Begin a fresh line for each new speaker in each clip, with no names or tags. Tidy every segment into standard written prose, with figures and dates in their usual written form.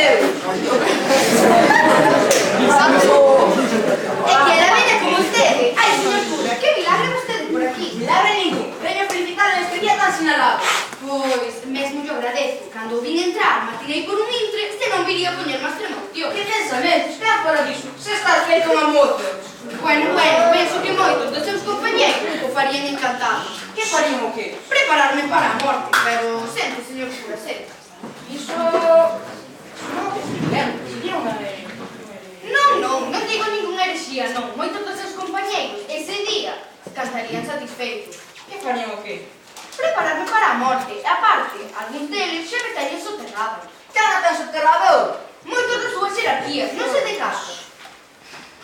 Adeus.
É que era veña como vostede. Ai, señor cura, que milagre vostede por aquí.
Milagre ningún. Veño a felicitar neste día tan sinalado.
Pois, mesmo yo agradezco. Cando vin entrar, matinei por un intre, se non viría a poñer máis tremoción.
Que pensamentos, que é para disso? Se estás feito unha moza.
Bueno, penso que moitos dos seus compañeiros o farían encantado.
Que farían o qué?
Prepararme para a morte, pero sente, señor cura, sente.
Iso... non, sería unha...
Non digo ninguna herexía, non. Moitos dos seus compañeiros, ese día, cantarían satisfeitos.
Que farían o qué?
Prepararme para a morte. E aparte, algúns deles xa me estarían soterrado.
Que anda tan soterrado?
Moitos das súas xerarquías, non se de caso.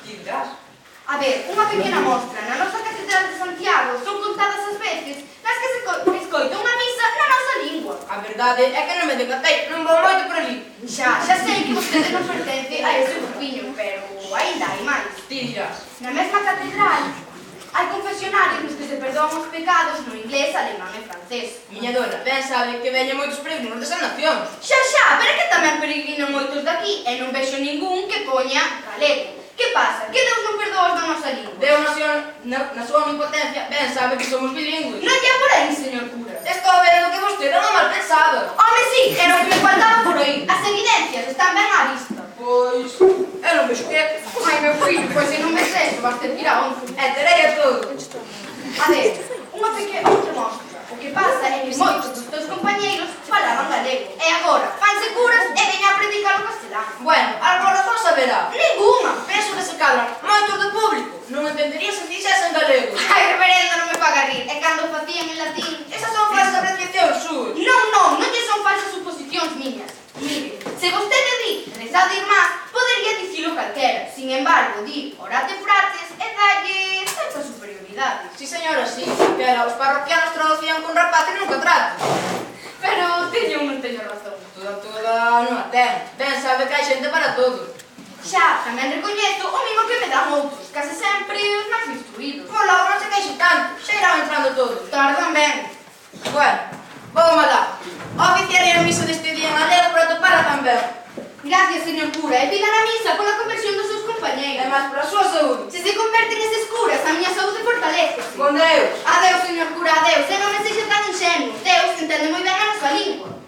Dirás.
A ver, unha pequena mostra. Na nosa Catedral de Santiago son contadas as veces nas que se escoita unha misa na nosa lingua.
A verdade é que non me decatei, non vou moito por ali.
Xa sei que vostede non pertence a ese grupiño, pero ainda hai máis.
Ti dirás.
Na mesma catedral hai confesionarios nos que se perdoan os pecados no inglés, alemán e francés.
Miña dona, ben sabe que veñen moitos peregrinos desas nacións.
Xa, pero é que tamén peregrinan moitos daqui e non vexo ningún que poña galego. Que pasa? Que Deus non perdoa os da nosa lingua?
Deus na súa omnipotencia ben sabe que somos bilingües.
Non lle por aí, señor cura.
Estou vendo que vostede non mal pensado.
Home, sí, era o que me faltaba por aí. As evidencias están ben á vista.
Pois, eu non vexo que...
Ai, meu filho, pois se non ves eso, vas ter que ir a 11.
E terei a todo.
A ver, unha pequena outra mostra. O que pasa é que moitos dos teus compañeiros falaban galego. E agora, fanse curas e veña a predicar o castelán.
Bueno, algo razón saberá.
Ninguna.
Penso que se cadran moitos do público. Non entendería se dixesen galego.
Ai, reverendo, non me faga rir. E cando facían en latín...
Esas son falsas apreciacións súas.
Non lle son falsas suposicións miñas. Mire, se vostede di rezad ir máis, podería dicilo calquera. Sin embargo, di orate frates e dalle certa superioridade.
Si, señora, si. Que era, os parroquianos traducían con rapaz e nunca trato.
Pero teño ou non teño razón.
Toda non a ten. Ben sabe que hai xente para todo.
Xa, tamén recoñezo o mismo que me dan outros, case sempre os máis instruídos.
Por logo non se queixe tanto. Xa irán entrando todos.
Tardan ben.
Bueno, vou malá. Oficiarei a misa deste día en galego para topala tamén.
Gracias, señor cura, e pidan a misa pola conversión dos seus
E
compañeiros.
máis pola súa saúde.
Se se converten eses curas, a miña saúde fortalece.
Con Deus.
Adeus, señor cura, adeus, e non me sexa tan ingenuo. Deus entende moi ben a nosa lingua.